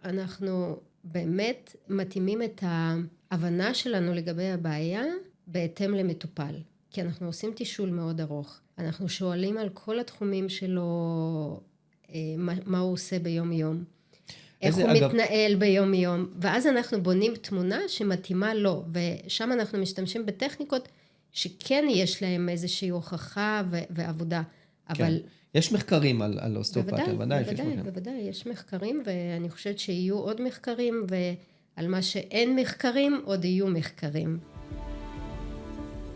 אנחנו באמת מתאימים את ההבנה שלנו לגבי הבעיה בהתאם למטופל. כי אנחנו עושים תישול מאוד ארוך. אנחנו שואלים על כל התחומים שלו, מה הוא עושה ביום יום. איך הוא מתנהל ביום יום. ואז אנחנו בונים תמונה שמתאימה לו. ושם אנחנו משתמשים בטכניקות שכן יש להם איזושהי הוכחה ועבודה. אבל... יש מחקרים על אוסטאופתיה, בוודאי, יש מחקרים, ואני חושבת שיהיו עוד מחקרים, ועל מה שאין מחקרים, עוד יהיו מחקרים.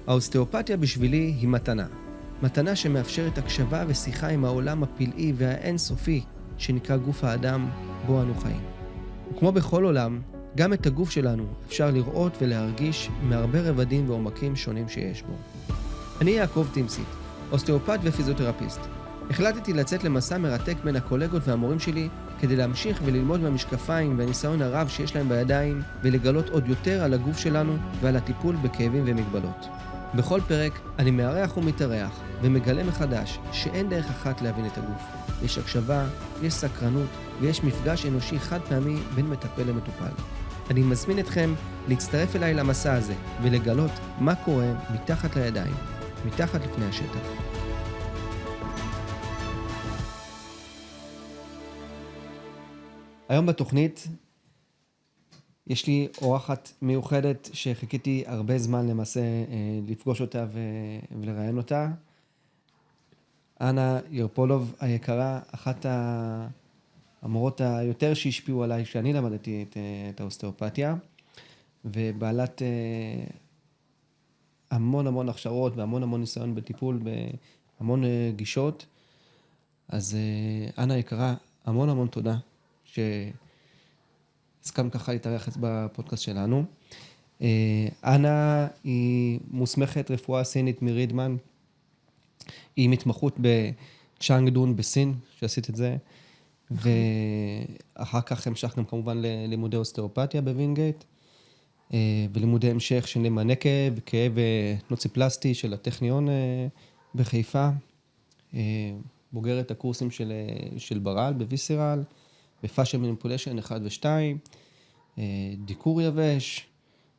האוסטאופתיה בשבילי היא מתנה. מתנה שמאפשרת הקשבה ושיחה עם העולם הפלאי והאינסופי, שנקרא גוף האדם בו אנו חיים. וכמו בכל עולם, גם את הגוף שלנו אפשר לראות ולהרגיש מהרבה רבדים ועומקים שונים שיש בו. אני יעקב טימסית, אוסטאופת ופיזיותרפיסט. החלטתי לצאת למסע מרתק בין הקולגות והמורים שלי כדי להמשיך וללמוד מהמשקפיים והניסיון הרב שיש להם בידיים ולגלות עוד יותר על הגוף שלנו ועל הטיפול בכאבים ומגבלות. בכל פרק אני מארח ומתארח ומגלה מחדש שאין דרך אחת להבין את הגוף. יש הקשבה, יש סקרנות ויש מפגש אנושי חד פעמי בין מטפל למטופל. אני מזמין אתכם להצטרף אליי למסע הזה ולגלות מה קורה מתחת לידיים, מתחת לפני השטח. היום בתוכנית יש לי אורחת מיוחדת שחיכיתי הרבה זמן למעשה לפגוש אותה ולראיין אותה. אנה ירפולוב היקרה, אחת המורות היותר שהשפיעו עליי כשאני למדתי את האוסטאופתיה, ובעלת המון הכשרות והמון ניסיון בטיפול בהמון גישות. אז אנה יקרה, המון תודה שהסכמת ככה להתארח בפודקאסט שלנו. אנה היא מוסמכת רפואה סינית מרידמן, היא מתמחות בצ'אנגדון בסין, שעשית את זה, ואחר כך המשך גם כמובן ללימודי אוסטאופתיה בווינגייט, ולימודי המשך של נמנקה וכאב נוציפלסטי של הטכניון בחיפה, בוגרת הקורסים של ברל בוויסרל, בפאשן מניפוליישן 1 ו-2, דיקור יבש,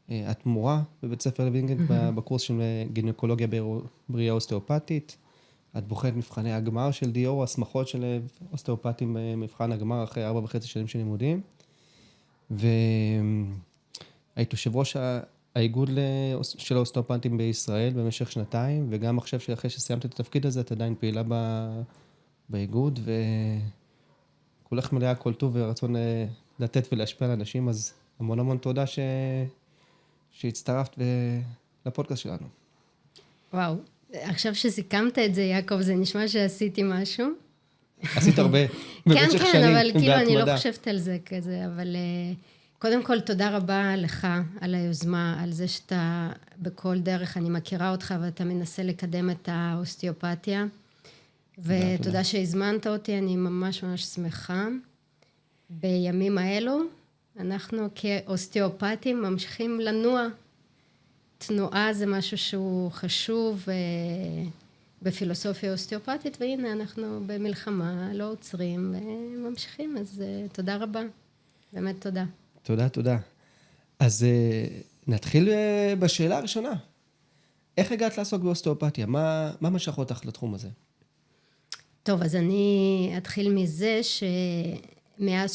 את מורה בבית ספר לווינגייט בקורס של גינקולוגיה בריאה אוסטאופתית, את בוחנת מבחני הגמר של דיור, הסמכות של אוסטאופתים במבחן הגמר אחרי 4.5 שנים של לימודים, והיית יושב ראש האיגוד של האוסטאופתים בישראל במשך 2 וגם עכשיו שאחרי שסיימת את התפקיד הזה, את עדיין פעילה באיגוד, וכולך מלאה כל טוב ורצון לתת ולהשפיע על אנשים, אז המון תודה שהצטרפת לפודקאסט שלנו. וואו, עכשיו שסיכמת את זה, יעקב, זה נשמע שעשיתי משהו. עשית הרבה במשך שנים. כן, אבל כאילו אני לא חושבת על זה כזה, אבל קודם כל תודה רבה לך על היוזמה, על זה שאתה בכל דרך, אני מכירה אותך ואתה מנסה לקדם את האוסטאופתיה, ותודה שהזמנת אותי, אני ממש שמחה. בימים האלו, אנחנו כאוסטאופתים ממשיכים לנוע. תנועה זה משהו שהוא חשוב בפילוסופיה אוסטאופתית, והנה אנחנו במלחמה, לא עוצרים וממשיכים, אז תודה רבה. באמת תודה. תודה. אז נתחיל בשאלה הראשונה. איך הגעת לעסוק באוסטאופתיה? מה משך אותך לתחום הזה? טוב, אז אני אתחיל מזה מאז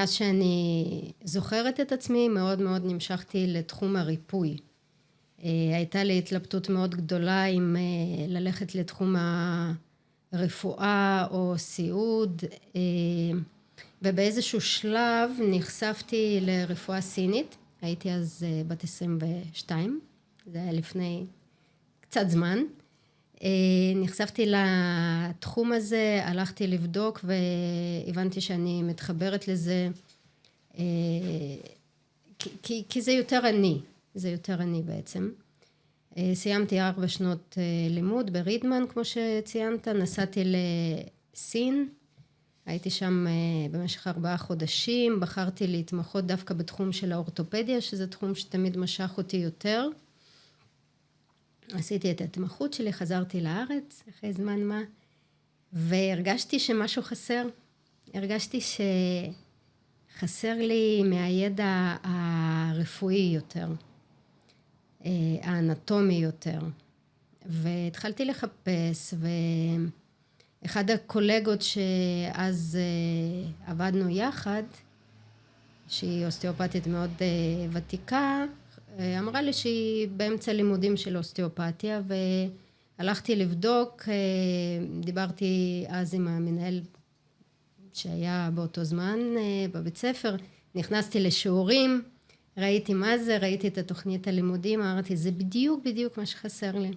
שאני זוכרת את עצמי, מאוד נמשכתי לתחום הריפוי. הייתה לי התלבטות מאוד גדולה אם ללכת לתחום הרפואה או סיעוד, ובאיזשהו שלב נחשפתי לרפואה סינית, הייתי אז בת 22, זה היה לפני קצת זמן. נחשפתי לתחום הזה, הלכתי לבדוק והבנתי שאני מתחברת לזה, כי זה יותר אני בעצם. סיימתי 4 שנות לימוד ברידמן, כמו שציינת, נסעתי לסין, הייתי שם במשך 4 חודשים, בחרתי להתמחות דווקא בתחום של האורתופדיה, שזה תחום שתמיד משך אותי יותר. עשיתי את ההתמחות שלי, חזרתי לארץ אחרי זמן מה, והרגשתי שמשהו חסר. הרגשתי שחסר לי מהידע הרפואי יותר, האנטומי יותר. והתחלתי לחפש, ואחד הקולגות שאז עבדנו יחד, שהיא אוסטאופתית מאוד ותיקה, אמרה לי שהיא באמצע לימודים של אוסטאופתיה, והלכתי לבדוק, דיברתי אז עם המנהל שהיה באותו זמן בבית ספר, נכנסתי לשיעורים, ראיתי מה זה, ראיתי את התוכנית הלימודים, אמרתי, זה בדיוק מה שחסר לי.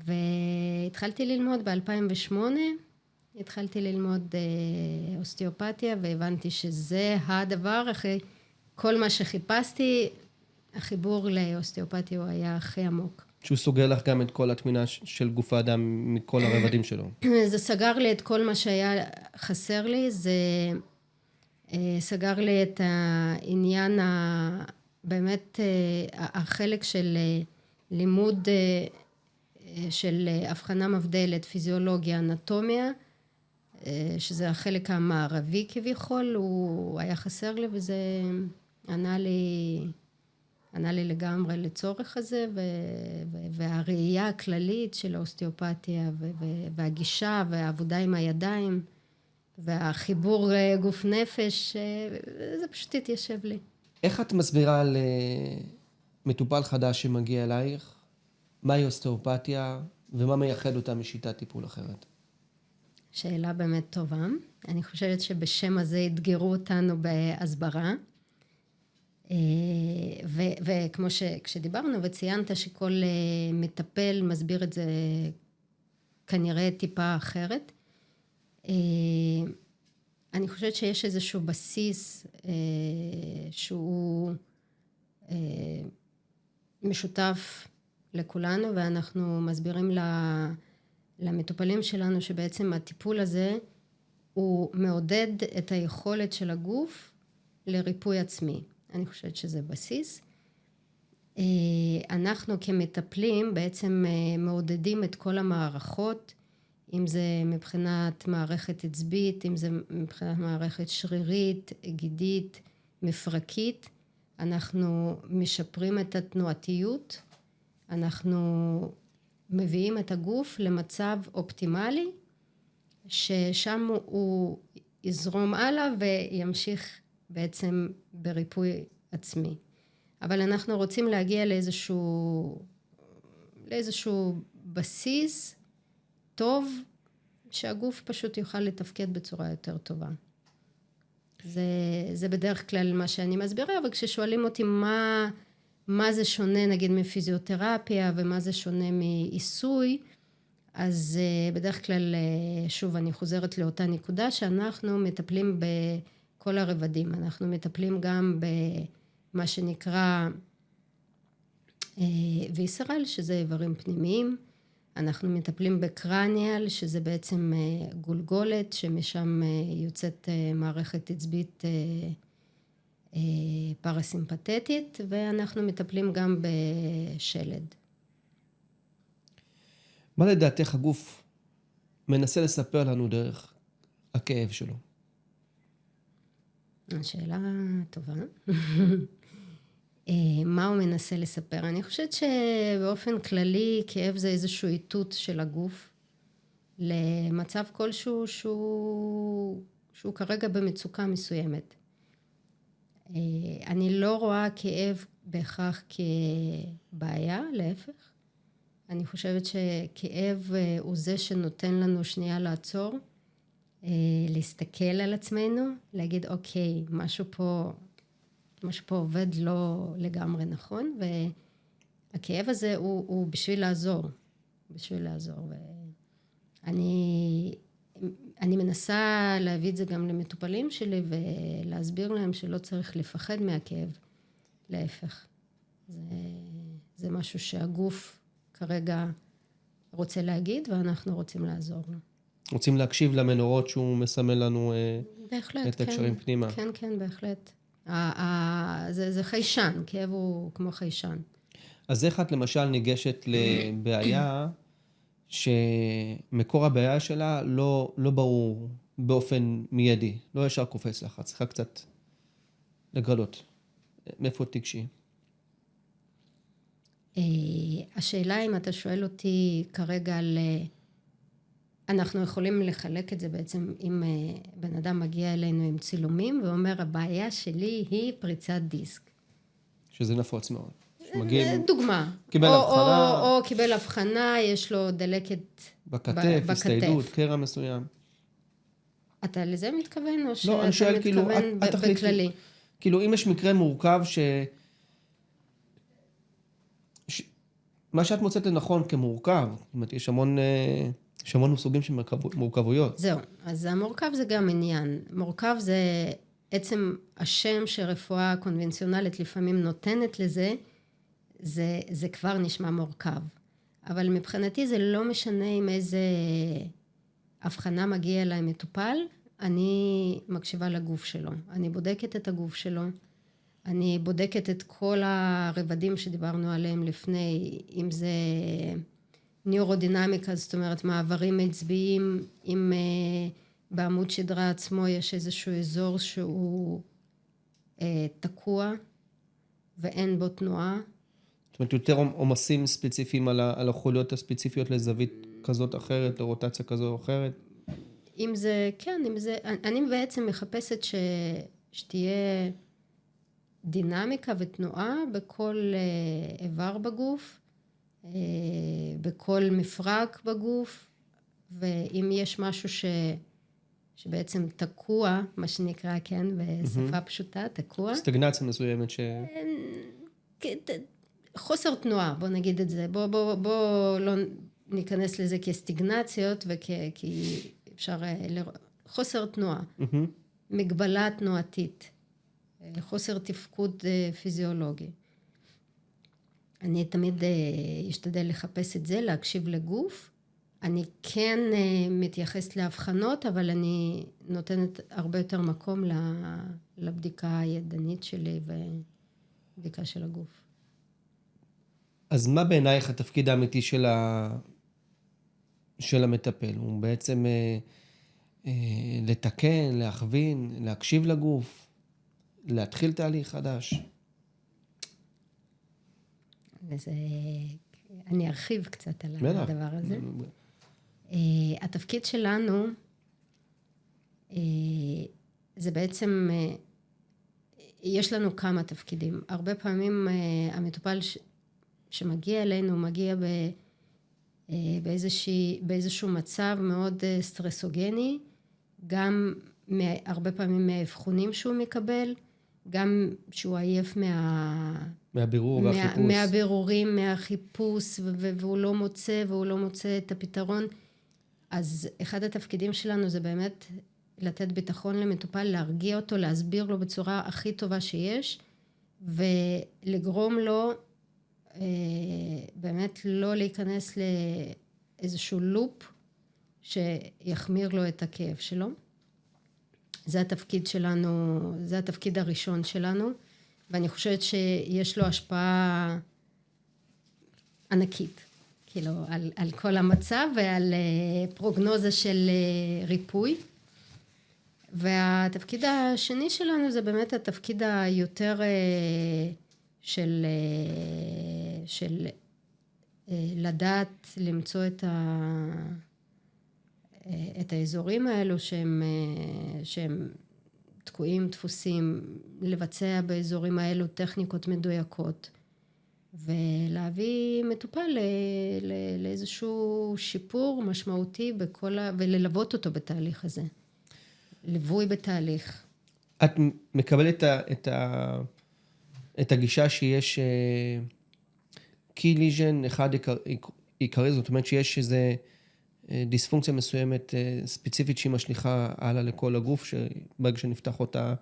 והתחלתי ללמוד ב-2008, התחלתי ללמוד אוסטאופתיה, והבנתי שזה הדבר, אחרי כל מה שחיפשתי, החיבור לאוסטאופתיה הוא היה הכי עמוק. שהוא סוגר לך גם את כל התמינה של גוף האדם מכל הרבדים שלו. זה סגר לי את כל מה שהיה חסר לי, זה סגר לי את העניין, באמת החלק של לימוד של הבחנה מבדלת, פיזיולוגיה, אנטומיה, שזה החלק המערבי כביכול, הוא היה חסר לי, וזה ענה לי לגמרי לצורך הזה, והראייה הכללית של האוסטאופתיה, והגישה, והעבודה עם הידיים, והחיבור גוף נפש, זה פשוט התיישב לי. איך את מסבירה למטופל חדש שמגיע אלייך, מהי אוסטאופתיה, ומה מייחד אותה משיטת טיפול אחרת? שאלה באמת טובה. אני חושבת שבשם הזה התגרו אותנו בהסברה. וכמו שכשדיברנו וציינת שכל מטפל מסביר את זה כנראה טיפה אחרת. אני חושבת שיש איזשהו בסיס שהוא משותף לכולנו, ואנחנו מסבירים למטופלים שלנו שבעצם הטיפול הזה הוא מעודד את היכולת של הגוף לריפוי עצמי. אני חושבת שזה בסיס. אנחנו כמטפלים בעצם מעודדים את כל המערכות, אם זה מבחינת מערכת עצבית, אם זה מבחינת מערכת שרירית, גידית, מפרקית. אנחנו משפרים את התנועתיות, אנחנו מביאים את הגוף למצב אופטימלי, ששם הוא יזרום הלאה וימשיך בעצם בריפוי עצמי. אבל אנחנו רוצים להגיע לאיזשהו בסיס טוב, שהגוף פשוט יוכל לתפקד בצורה יותר טובה. זה בדרך כלל מה שאני מסבירה, אבל כששואלים אותי מה זה שונה נגיד מפיזיותרפיה ומה זה שונה מעיסוי, אז בדרך כלל, שוב אני חוזרת לאותה נקודה, שאנחנו מטפלים בכל הרבדים. אנחנו מטפלים גם במה שנקרא ויסרל, שזה איברים פנימיים. אנחנו מטפלים בקרניאל, שזה בעצם גולגולת, שמשם יוצאת מערכת עצבית פרסימפתטית, ואנחנו מטפלים גם בשלד. מה לדעתך הגוף מנסה לספר לנו דרך הכאב שלו? השאלה טובה. מה הוא מנסה לספר? אני חושבת שבאופן כללי כאב זה איזשהו איתות של הגוף למצב כלשהו שהוא כרגע במצוקה מסוימת. אני לא רואה כאב בהכרח כבעיה, להפך. אני חושבת שכאב הוא זה שנותן לנו שנייה לעצור, להסתכל על עצמנו, להגיד אוקיי, משהו פה עובד לא לגמרי נכון, והכאב הזה הוא בשביל לעזור. ואני מנסה להביא את זה גם למטופלים שלי, ולהסביר להם שלא צריך לפחד מהכאב, להפך. זה משהו שהגוף כרגע רוצה להגיד, ואנחנו רוצים לעזור לו. רוצים להקשיב למנורות שהוא מסמל לנו בהחלט, את הקשרים פנימה. כן, בהחלט. זה חיישן, כאב הוא כמו חיישן. אז איך את למשל ניגשת לבעיה שמקור הבעיה שלה לא ברור באופן מיידי, לא ישר קופץ לך, צריכה קצת לגלות. מאיפה תיגשי? השאלה אם אתה שואל אותי כרגע על... אנחנו יכולים לחלק את זה בעצם אם בן אדם מגיע אלינו עם צילומים ואומר הבעיה שלי היא פריצת דיסק. שזה נפוץ מאוד. דוגמה. קיבל הבחנה. או קיבל הבחנה, יש לו דלקת בכתף, הסתיידות, קרע מסוים. אתה לזה מתכוון או לא, אני שואל, שאתה כאילו, מתכוון בכללי? כאילו, אם יש מקרה מורכב מה שאת מוצאת לנכון כמורכב, זאת אומרת, יש המון סוגים של מורכבויות. זהו, אז המורכב זה גם עניין. מורכב זה עצם השם שרפואה קונבנציונלית לפעמים נותנת לזה, זה כבר נשמע מורכב. אבל מבחינתי זה לא משנה עם איזה הבחנה מגיע אליי מטופל, אני מקשיבה לגוף שלו. אני בודקת את הגוף שלו, אני בודקת את כל הרבדים שדיברנו עליהם לפני, אם זה ניורודינמיקה, זאת אומרת מעברים עצביים, אם בעמוד שדרה עצמו יש איזשהו אזור שהוא תקוע ואין בו תנועה. זאת אומרת, יותר עומסים ספציפיים על החוליות הספציפיות לזווית כזאת אחרת, לרוטציה כזו או אחרת? אם זה, כן, אם זה, אני בעצם מחפשת שתהיה דינמיקה ותנועה בכל איבר בגוף, בכל מפרק בגוף, ואם יש משהו שבעצם תקוע, מה שנקרא, כן, בשפה פשוטה, תקוע. סטגנציה מסוימת חוסר תנועה, בוא נגיד את זה. בוא לא ניכנס לזה כסטגנציות, כי אפשר חוסר תנועה, מגבלה תנועתית, חוסר תפקוד פיזיולוגי. אני תמיד אשתדל לחפש את זה, להקשיב לגוף. אני כן מתייחסת להבחנות, אבל אני נותנת הרבה יותר מקום לבדיקה הידנית שלי ובדיקה של הגוף. אז מה בעינייך התפקיד האמיתי של המטפל? הוא בעצם לתקן, להכווין, להקשיב לגוף, להתחיל תהליך חדש? אני ארחיב קצת על הדבר הזה. התפקיד שלנו זה בעצם, יש לנו כמה תפקידים. הרבה פעמים המטופל שמגיע אלינו מגיע באיזשהו מצב מאוד סטרסוגני, גם הרבה פעמים מהאבחונים שהוא מקבל, גם שהוא עייף מהבירור והחיפוש. מהבירורים, מהחיפוש, והוא לא מוצא את הפתרון. אז אחד התפקידים שלנו זה באמת לתת ביטחון למטופל, להרגיע אותו, להסביר לו בצורה הכי טובה שיש, ולגרום לו באמת לא להיכנס לאיזשהו לופ שיחמיר לו את הכאב שלו. זה התפקיד שלנו, זה התפקיד הראשון שלנו, ואני חושבת שיש לו השפעה ענקית, כאילו, על כל המצב ועל פרוגנוזה של ריפוי. והתפקיד השני שלנו זה באמת התפקיד היותר של לדעת למצוא את האזורים האלו שהם תקועים, דפוסים, לבצע באזורים האלו טכניקות מדויקות, ולהביא מטופל לאיזשהו שיפור משמעותי וללוות אותו בתהליך הזה. ליווי בתהליך. את מקבלת את הגישה שיש key lesion אחד עיקרי, זאת אומרת שיש איזה דיספונקציה מסוימת ספציפית שהיא משליכה הלאה לכל הגוף, שברגע שנפתח אותה,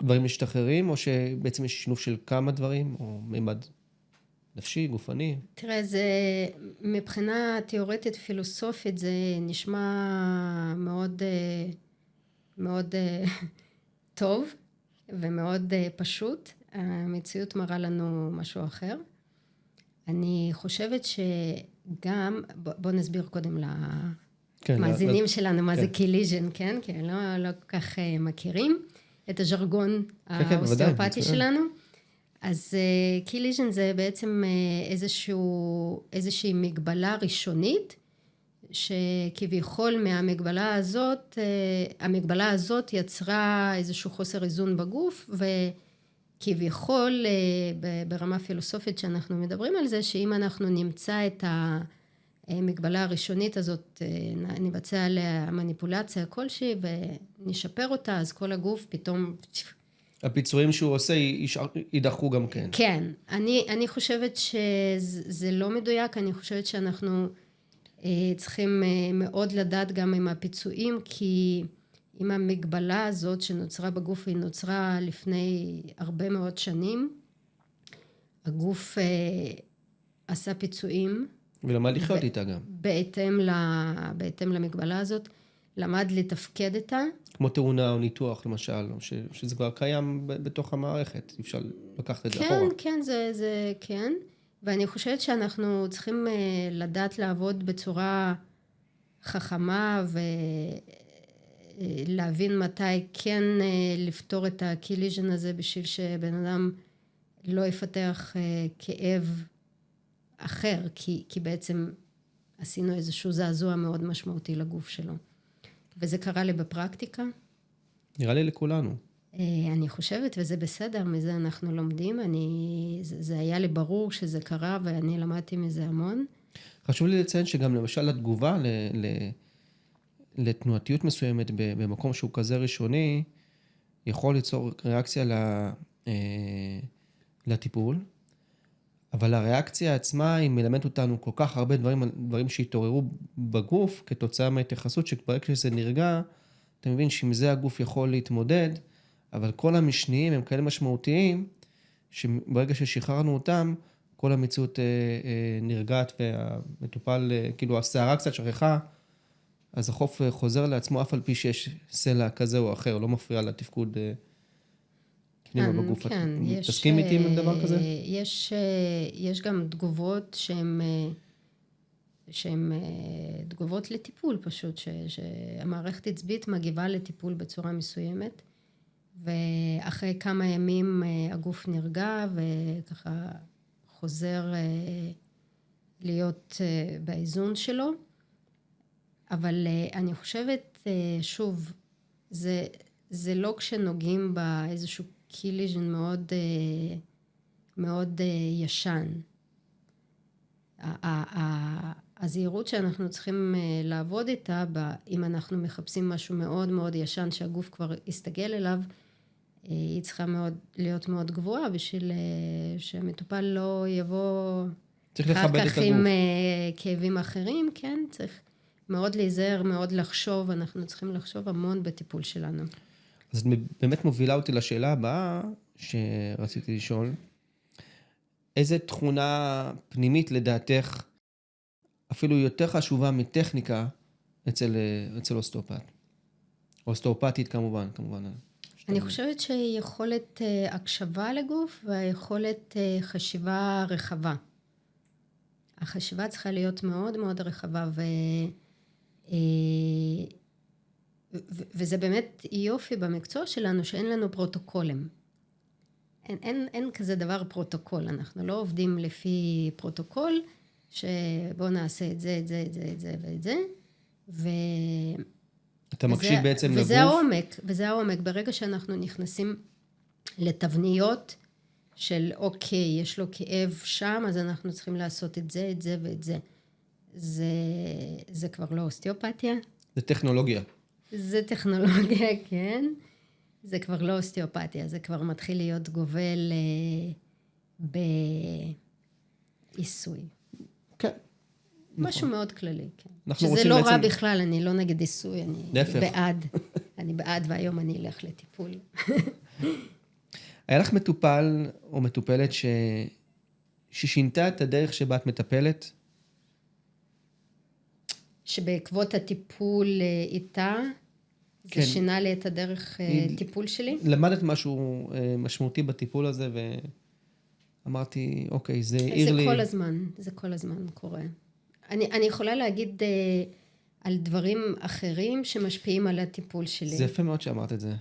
דברים משתחררים, או שבעצם יש שילוב של כמה דברים, או מימד נפשי, גופני? תראה, זה מבחינה תיאורטית פילוסופית, זה נשמע מאוד, מאוד טוב ומאוד פשוט. המציאות מראה לנו משהו אחר. אני חושבת שגם, בוא נסביר קודם המאזינים שלנו, מה זה קיליז'ן, כן? כי לא כל כך מכירים את הז'רגון האוסטאופטי שלנו. אז קיליז'ן זה בעצם איזושהי מגבלה ראשונית, שכביכול המגבלה הזאת יצרה איזשהו חוסר איזון בגוף, וכביכול ברמה פילוסופית שאנחנו מדברים על זה, שאם אנחנו נמצא את המגבלה הראשונית הזאת, נבצע עליה מניפולציה כלשהי ונשפר אותה, אז כל הגוף פתאום... הפיצויים שהוא עושה יידחו גם כן. כן, אני חושבת שזה לא מדויק, אני חושבת שאנחנו צריכים מאוד לדעת גם עם הפיצויים, כי עם המגבלה הזאת שנוצרה בגוף, היא נוצרה לפני הרבה מאוד שנים, הגוף עשה פיצויים. ולמד לחיות איתה גם. בהתאם למגבלה הזאת, למד לתפקד איתה. כמו תאונה או ניתוח למשל, שזה כבר קיים בתוך המערכת, אפשר לקחת את זה אחורה. כן, זה כן. ואני חושבת שאנחנו צריכים לדעת לעבוד בצורה חכמה ולהבין מתי כן לפתור את הקיליז'ן הזה בשביל שבן אדם לא יפתח כאב אחר, כי בעצם עשינו איזשהו זעזוע מאוד משמעותי לגוף שלו. וזה קרה לי בפרקטיקה. נראה לי לכולנו. אני חושבת, וזה בסדר, מזה אנחנו לומדים. זה היה לי ברור שזה קרה, ואני למדתי מזה המון. חשוב לי לציין שגם למשל התגובה לתנועתיות מסוימת במקום שהוא כזה ראשוני, יכול ליצור ריאקציה לטיפול, אבל הריאקציה עצמה היא מלמדת אותנו כל כך הרבה דברים שהתעוררו בגוף, כתוצאה מההתייחסות שברגע שזה נרגע, אתה מבין שעם זה הגוף יכול להתמודד, אבל כל המשניים הם כאלה משמעותיים, שברגע ששחררנו אותם, כל המציאות נרגעת והמטופל, כאילו השערה קצת שכחה, אז החוף חוזר לעצמו אף על פי שיש סלע כזה או אחר, לא מפריע לתפקוד פנימה בגוף. כן, תסכים איתי עם דבר כזה? יש גם תגובות שהן תגובות לטיפול פשוט, שהמערכת עצבית מגיבה לטיפול בצורה מסוימת, ואחרי כמה ימים הגוף נרגע וככה חוזר להיות באיזון שלו. אבל אני חושבת, שוב, זה לא כשנוגעים באיזשהו קיליז'ן מאוד ישן. הזהירות שאנחנו צריכים לעבוד איתה, אם אנחנו מחפשים משהו מאוד מאוד ישן שהגוף כבר יסתגל אליו, היא צריכה להיות מאוד גבוהה בשביל שהמטופל לא יבוא אחר כך עם כאבים אחרים, כן, צריך מאוד להיזהר, מאוד לחשוב, אנחנו צריכים לחשוב המון בטיפול שלנו. אז את באמת מובילה אותי לשאלה הבאה שרציתי לשאול, איזה תכונה פנימית לדעתך אפילו יותר חשובה מטכניקה אצל אוסטאופט? אוסטאופטית כמובן. אני חושבת שיכולת הקשבה לגוף והיכולת חשיבה רחבה. החשיבה צריכה להיות מאוד מאוד רחבה וזה באמת יופי במקצוע שלנו שאין לנו פרוטוקולים. אין כזה דבר פרוטוקול, אנחנו לא עובדים לפי פרוטוקול, שבוא נעשה את זה ואת זה, אתה מקשיב בעצם לגוף? וזה העומק, ברגע שאנחנו נכנסים לתבניות של אוקיי, יש לו כאב שם, אז אנחנו צריכים לעשות את זה ואת זה. זה כבר לא אוסטאופתיה. זה טכנולוגיה. זה טכנולוגיה, כן. זה כבר לא אוסטאופתיה, זה כבר מתחיל להיות גובל בעיסוי. כן. משהו מאוד כללי, כן. שזה לא רע בכלל, אני לא נגד עיסוי, אני להפך. בעד. אני בעד, והיום אני אלך לטיפול. היה לך מטופל או מטופלת ששינתה את הדרך שבה את מטפלת? שבעקבות הטיפול איתה, זה שינה לי את הדרך טיפול שלי? למדת משהו משמעותי בטיפול הזה, ואמרתי, אוקיי, זה העיר לי... זה כל הזמן קורה. אני יכולה להגיד על דברים אחרים שמשפיעים על הטיפול שלי. זה יפה מאוד שאמרת את זה.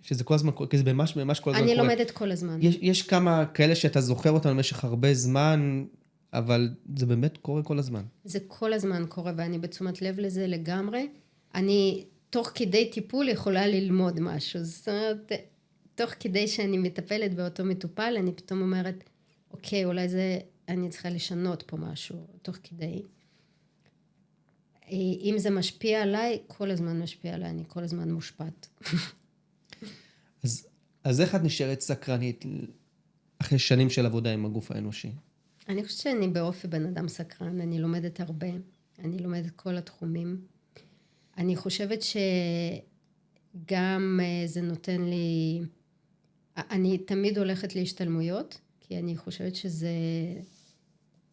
שזה כל הזמן, כי זה ממש כל הזמן קורה. אני לומדת כל הזמן. יש כמה כאלה שאתה זוכר אותם במשך הרבה זמן, אבל זה באמת קורה כל הזמן. זה כל הזמן קורה, ואני בתשומת לב לזה לגמרי. אני תוך כדי טיפול יכולה ללמוד משהו. זאת אומרת, תוך כדי שאני מטפלת באותו מטופל, אני פתאום אומרת, אוקיי, אולי אני צריכה לשנות פה משהו, תוך כדי. אם זה משפיע עליי, כל הזמן משפיע עליי, אני כל הזמן מושפעת. אז איך את נשארת סקרנית אחרי שנים של עבודה עם הגוף האנושי? אני חושבת שאני באופי בן אדם סקרן, אני לומדת הרבה, אני לומדת כל התחומים. אני חושבת שגם זה נותן לי, אני תמיד הולכת להשתלמויות, כי אני חושבת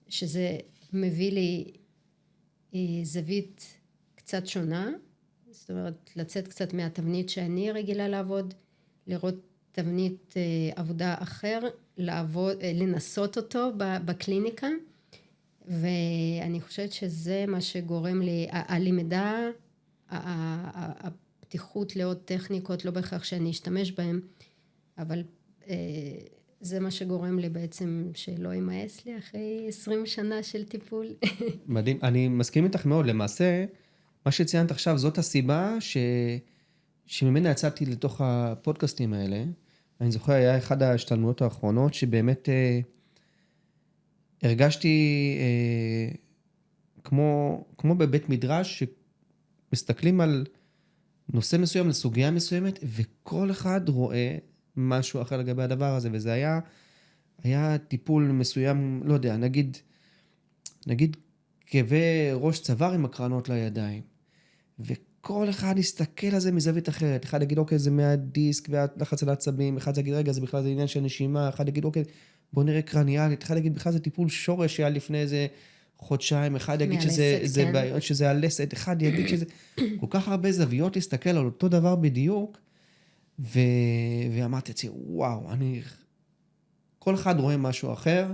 שזה מביא לי זווית קצת שונה, זאת אומרת, לצאת קצת מהתבנית שאני רגילה לעבוד, לראות תבנית עבודה אחר, לנסות אותו בקליניקה, ואני חושבת שזה מה שגורם לי, הלמידה, הפתיחות לעוד טכניקות, לא בהכרח שאני אשתמש בהן, אבל זה מה שגורם לי בעצם שלא יימאס לי אחרי 20 שנה של טיפול. מדהים, אני מסכים איתך מאוד, למעשה, מה שציינת עכשיו, זאת הסיבה שממנה יצאתי לתוך הפודקאסטים האלה. אני זוכר, היה אחד ההשתלמויות האחרונות, שבאמת הרגשתי כמו בבית מדרש, שמסתכלים על נושא מסוים, לסוגיה מסוימת, וכל אחד רואה משהו אחר לגבי הדבר הזה, וזה היה טיפול מסוים, לא יודע, נגיד כאבי ראש צוואר עם הקרנות לידיים, וכל אחד יסתכל על זה מזווית אחרת, אחד יגיד אוקיי זה מהדיסק והלחץ על העצבים, אחד יגיד רגע זה בכלל זה עניין של נשימה, אחד יגיד אוקיי בוא נראה קרניאלית, אחד יגיד בכלל זה טיפול שורש שהיה לפני איזה חודשיים, אחד יגיד שזה הלסת, אחד יגיד שזה, כל כך הרבה זוויות להסתכל על אותו דבר בדיוק, ואמרתי לעצמי, וואו, כל אחד רואה משהו אחר,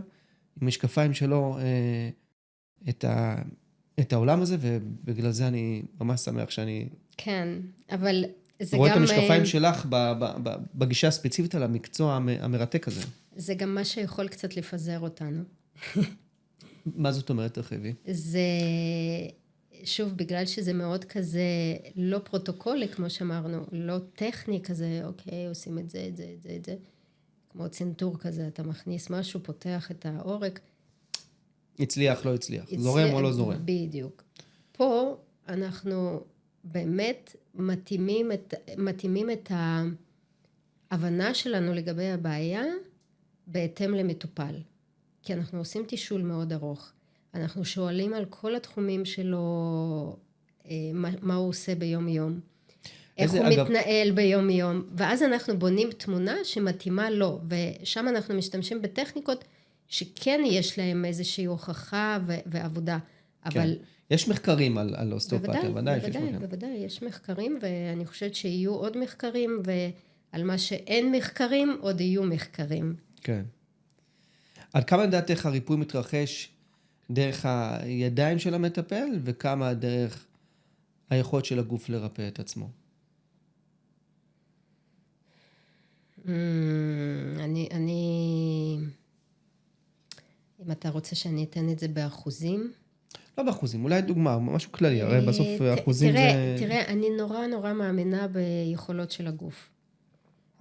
עם משקפיים שלו, את העולם הזה, ובגלל זה אני ממש שמח שאני כן, אבל זה רואה גם את המשקפיים שלך בגישה הספציפית על המקצוע המרתק הזה. זה גם מה שיכול קצת לפזר אותנו. מה זאת אומרת, תרחיבי? זה, שוב, בגלל שזה מאוד כזה לא פרוטוקולי, כמו שאמרנו, לא טכני כזה, אוקיי, עושים את זה, כמו צנתור כזה, אתה מכניס משהו, פותח את העורק. הצליח, לא הצליח. זורם או לא זורם. בדיוק. פה אנחנו באמת מתאימים את ההבנה שלנו לגבי הבעיה בהתאם למטופל. כי אנחנו עושים תישול מאוד ארוך. אנחנו שואלים על כל התחומים שלו, מה הוא עושה ביום יום. איך הוא מתנהל ביום יום. ואז אנחנו בונים תמונה שמתאימה לו. ושם אנחנו משתמשים בטכניקות שכן יש להם איזושהי הוכחה ועבודה. אבל יש מחקרים על אוסטאופתיה, בוודאי, יש מחקרים, ואני חושבת שיהיו עוד מחקרים, ועל מה שאין מחקרים, עוד יהיו מחקרים. כן. עד כמה לדעתך הריפוי מתרחש דרך הידיים של המטפל, וכמה דרך היכולת של הגוף לרפא את עצמו? אם אתה רוצה שאני אתן את זה באחוזים? לא באחוזים, אולי דוגמה, משהו כללי, הרי בסוף אחוזים זה... תראה, אני נורא מאמינה ביכולות של הגוף.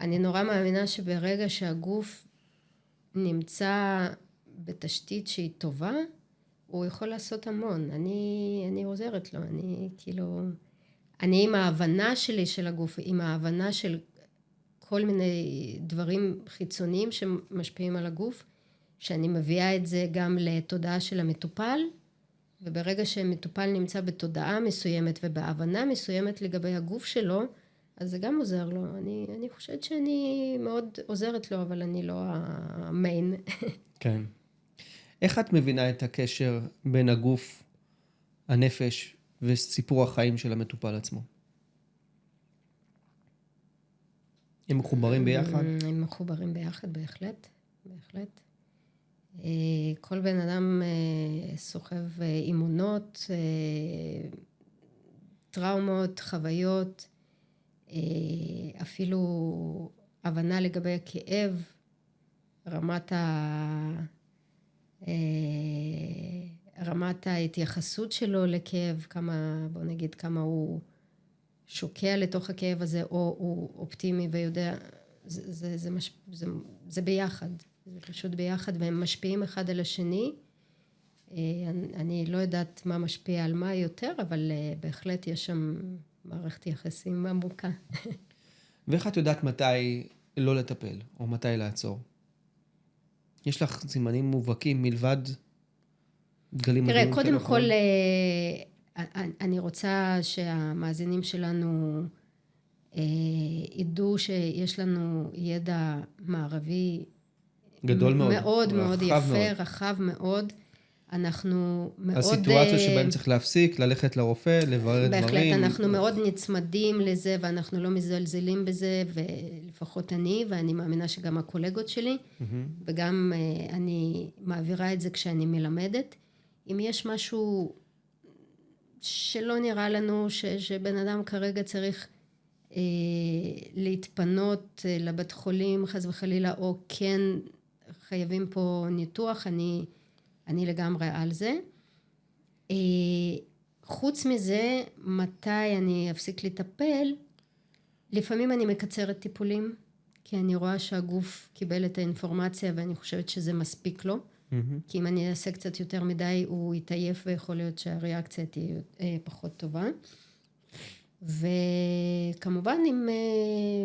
אני נורא מאמינה שברגע שהגוף נמצא בתשתית שהיא טובה, הוא יכול לעשות המון. אני עוזרת לו, אני עם ההבנה שלי של הגוף, עם ההבנה של כל מיני דברים חיצוניים שמשפיעים על הגוף, שאני מביאה את זה גם לתודעה של המטופל, וברגע שמטופל נמצא בתודעה מסוימת ובהבנה מסוימת לגבי הגוף שלו, אז זה גם עוזר לו. אני חושבת שאני מאוד עוזרת לו, אבל אני לא המיין. כן. איך את מבינה את הקשר בין הגוף, הנפש וסיפור החיים של המטופל עצמו? הם מחוברים ביחד? הם מחוברים ביחד, בהחלט. כל בן אדם סוחב אימונות טראומות, חוויות, אפילו הבנה לגבי הכאב, רמת ההתייחסות שלו לכאב, בוא נגיד כמה הוא שוקע לתוך הכאב הזה, או הוא אופטימי ויודע, זה ביחד, זה פשוט ביחד, והם משפיעים אחד על השני. אני לא יודעת מה משפיע על מה יותר, אבל בהחלט יש שם מערכת יחסים עמוקה. ואיך את יודעת מתי לא לטפל, או מתי לעצור? יש לך סימנים מובהקים מלבד דגלים תראה, מדהימים קודם כאלה כל, אחרים? אני רוצה שהמאזינים שלנו ידעו שיש לנו ידע מערבי גדול מאוד. מאוד מאוד רחב יפה, מאוד. רחב מאוד. אנחנו מאוד... הסיטואציות שבהן צריך להפסיק, ללכת לרופא, לברר דברים. בהחלט, אנחנו מאוד נצמדים לזה, ואנחנו לא מזלזלים בזה, ולפחות אני, ואני מאמינה שגם הקולגות שלי, וגם אני מעבירה את זה כשאני מלמדת. אם יש משהו שלא נראה לנו שבן אדם כרגע צריך להתפנות לבית חולים, חס וחלילה, או כן חייבים פה ניתוח, אני לגמרי על זה. חוץ מזה, מתי אני אפסיק לטפל, לפעמים אני מקצרת טיפולים, כי אני רואה שהגוף קיבל את האינפורמציה, ואני חושבת שזה מספיק לו. כי אם אני אעשה קצת יותר מדי, הוא יתעייף, ויכול להיות שהריאקציה תהיה פחות טובה. וכמובן, אם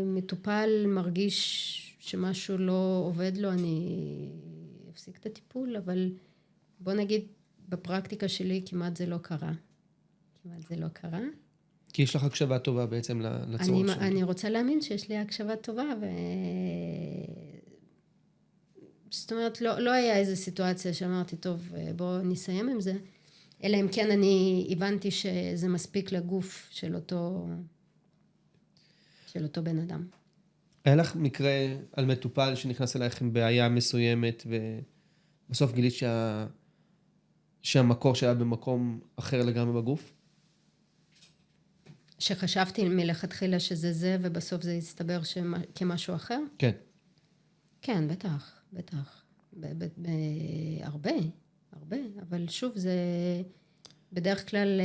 מטופל מרגיש שמשהו לא עובד לו, אני אפסיק את הטיפול, אבל בוא נגיד, בפרקטיקה שלי כמעט זה לא קרה. כי יש לך הקשבה טובה בעצם לצורך שלך. אני רוצה להאמין שיש לי הקשבה טובה, זאת אומרת, לא היה איזו סיטואציה שאמרתי, טוב, בואו נסיים עם זה, אלא אם כן אני הבנתי שזה מספיק לגוף של אותו בן אדם. היה לך מקרה על מטופל שנכנס אלייך עם בעיה מסוימת, ובסוף גילית שהמקור שהיה במקום אחר לגמרי בגוף? שחשבתי מלכתחילה שזה זה, ובסוף זה יסתבר כמשהו אחר? כן. כן, בטח. הרבה, אבל שוב, זה בדרך כלל,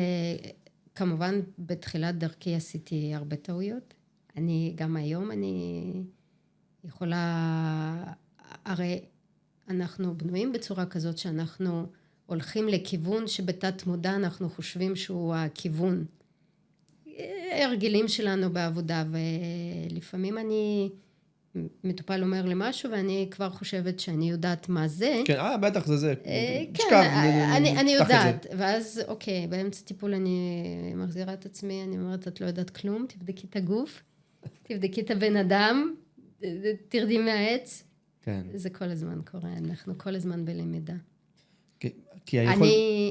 כמובן, בתחילת דרכי עשיתי הרבה טעויות. גם היום אני יכולה, הרי אנחנו בנויים בצורה כזאת שאנחנו הולכים לכיוון שבתת מודע אנחנו חושבים שהוא הכיוון. הרגלים שלנו בעבודה, ולפעמים מטופל אומר לי משהו, ואני כבר חושבת שאני יודעת מה זה. כן, בטח זה. כן, אני יודעת. ואז, אוקיי, באמצע טיפול אני מחזירה את עצמי, אני אומרת, את לא יודעת כלום, תבדקי את הגוף, תבדקי את הבן אדם, תרדי מהעץ. כן. זה כל הזמן קורה, אנחנו כל הזמן בלמידה.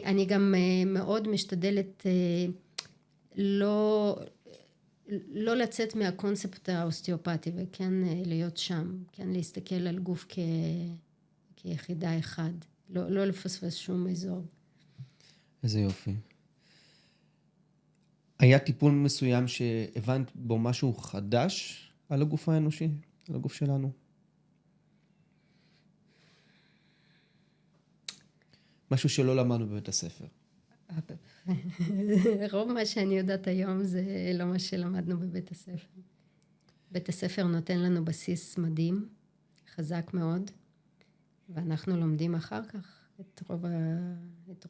אני גם מאוד משתדלת לא לצאת מהקונספט האוסטאופתי, וכן להיות שם, כן להסתכל על גוף כיחידה אחד, לא לפספס שום אזור. איזה יופי. היה טיפול מסוים שהבנת בו משהו חדש על הגוף האנושי, על הגוף שלנו? משהו שלא למדנו בבית הספר. רוב מה שאני יודעת היום זה לא מה שלמדנו בבית הספר. בית הספר נותן לנו בסיס מדהים, חזק מאוד, ואנחנו לומדים אחר כך את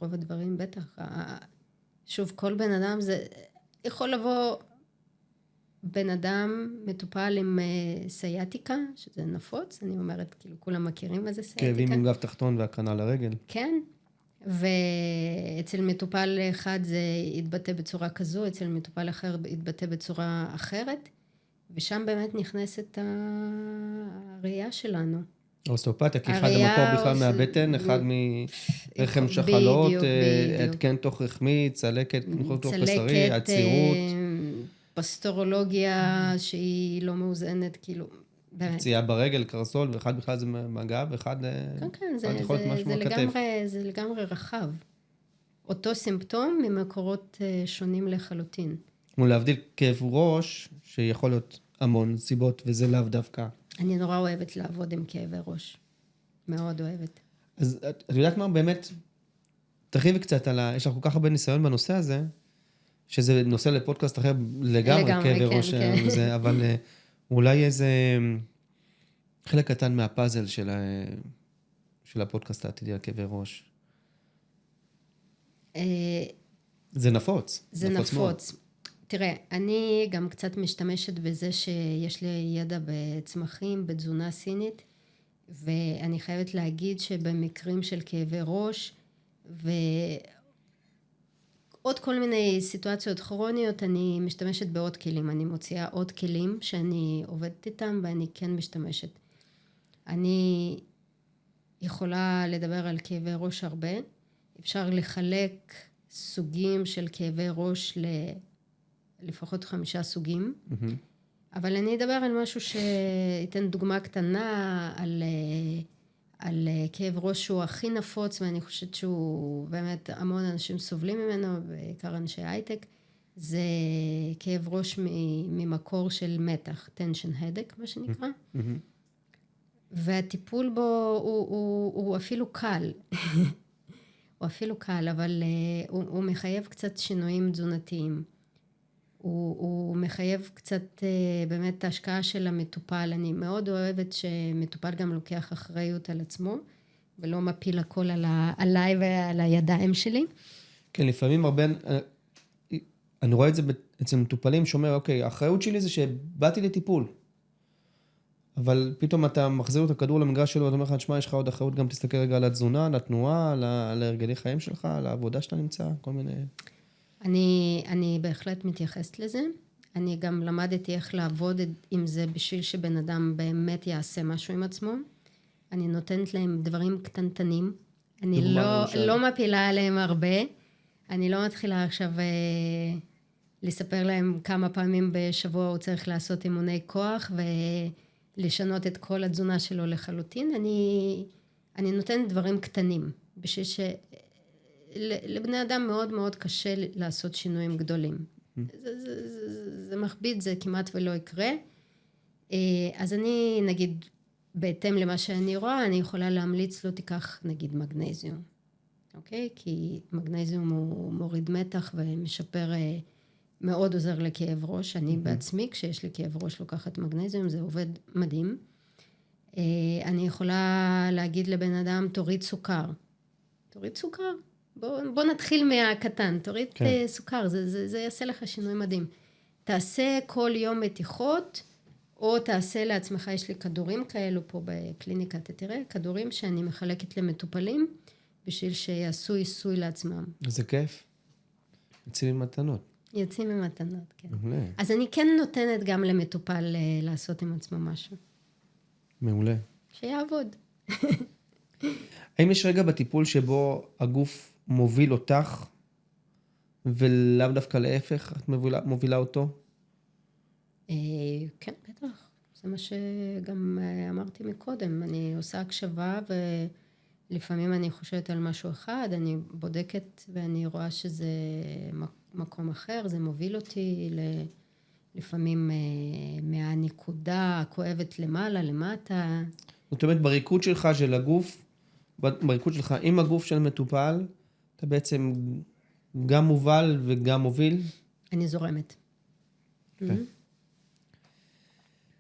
רוב הדברים בטח. שוב, כל בן אדם זה יכול לבוא בן אדם מטופל עם סייאטיקה, שזה נפוץ, אני אומרת, כאילו כולם מכירים מה זה סייאטיקה. כאבים עם גב תחתון והקרנה לרגל. כן. ואצל מטופל אחד זה יתבטא בצורה כזו, אצל מטופל אחר יתבטא בצורה אחרת, ושם באמת נכנסת הראייה שלנו. האוסטאופתיה, כי אחד המקור בכלל מהבטן, אחד מרחם שחלות, התקן תוך רחמי, צלקת תוך בשרי, עצירות. פסטורולוגיה שהיא לא מאוזנת, כאילו, באמת. פציעה ברגל, קרסול, ואחד בכלל זה מהגב, ואחד יכול להיות משהו מהכתף. זה לגמרי רחב. אותו סימפטום ממקורות שונים לחלוטין. כמו להבדיל כאב ראש, שיכול להיות המון סיבות, וזה לאו דווקא. אני נורא אוהבת לעבוד עם כאבי ראש. מאוד אוהבת. אז את יודעת מה, באמת, תרחיבי קצת יש לך כל כך הרבה ניסיון בנושא הזה, שזה נושא לפודקאסט אחר לגמרי, כאבי ראש, כן. וזה, אבל אולי איזה חלק קטן מהפאזל של הפודקאסט העתידי על כאבי ראש. זה נפוץ. זה נפוץ. תראה, אני גם קצת משתמשת בזה שיש לי ידע בצמחים, בתזונה סינית, ואני חייבת להגיד שבמקרים של כאבי ראש, ועוד כל מיני סיטואציות כרוניות, אני משתמשת בעוד כלים. אני מוציאה עוד כלים שאני עובדת איתם, ואני כן משתמשת. אני יכולה לדבר על כאבי ראש הרבה. אפשר לחלק סוגים של כאבי ראש לפחות 5 סוגים. אבל אני אדבר על משהו שייתן דוגמה קטנה על כאב ראש שהוא הכי נפוץ, ואני חושבת שהוא באמת המון אנשים סובלים ממנו, בעיקר אנשי הייטק. זה כאב ראש ממקור של מתח, tension headache, מה שנקרא. והטיפול בו הוא אפילו קל. הוא אפילו קל, אבל הוא מחייב קצת שינויים תזונתיים. הוא מחייב קצת באמת ההשקעה של המטופל. אני מאוד אוהבת שמטופל גם לוקח אחריות על עצמו, ולא מפיל הכל עליי ועל הידיים שלי. כן, לפעמים הרבה, אני רואה את זה אצל מטופלים שאומר, אוקיי, האחריות שלי זה שבאתי לטיפול. אבל פתאום אתה מחזיר את הכדור למגרש שלו, אתה אומר לך, תשמע, יש לך עוד אחריות, גם תסתכל רגע על התזונה, על התנועה, על הרגלי חיים שלך, על העבודה שאתה נמצא, כל מיני... אני בהחלט מתייחסת לזה. אני גם למדתי איך לעבוד עם זה בשביל שבן אדם באמת יעשה משהו עם עצמו. אני נותנת להם דברים קטנטנים. אני לא מפילה עליהם הרבה. אני לא מתחילה עכשיו לספר להם כמה פעמים בשבוע הוא צריך לעשות אימוני כוח ולשנות את כל התזונה שלו לחלוטין. אני נותנת דברים קטנים בשביל לבני אדם מאוד מאוד קשה לעשות שינויים גדולים. זה מכביד, זה כמעט ולא יקרה. אז אני, נגיד, בהתאם למה שאני רואה, אני יכולה להמליץ לו תיקח, נגיד, מגנזיום. אוקיי? כי מגנזיום הוא מוריד מתח ומשפר, מאוד עוזר לכאב ראש. אני בעצמי, כשיש לי כאב ראש, לוקחת מגנזיום, זה עובד מדהים. אני יכולה להגיד לבן אדם, תוריד סוכר. תוריד סוכר. בוא נתחיל מהקטן, תוריד סוכר, זה יעשה לך שינוי מדהים. תעשה כל יום מתיחות, או תעשה לעצמך, יש לי כדורים כאלו פה בקליניקה, אתה תראה, כדורים שאני מחלקת למטופלים, בשביל שיעשו עיסוי לעצמם. זה כיף. יוצאים ממתנות. יוצאים ממתנות, כן. מעולה. אז אני כן נותנת גם למטופל לעשות עם עצמו משהו. מעולה. שיעבוד. האם יש רגע בטיפול שבו הגוף מוביל אותך, ולאו דווקא להפך, את מובילה אותו? כן, בטח. זה מה שגם אמרתי מקודם. אני עושה הקשבה, ולפעמים אני חושבת על משהו אחד, אני בודקת ואני רואה שזה מקום אחר, זה מוביל אותי לפעמים מהנקודה הכואבת למעלה, למטה. זאת אומרת, בריקוד שלך של הגוף, בריקוד שלך עם הגוף של מטופל, אתה בעצם גם מובל וגם מוביל? אני זורמת.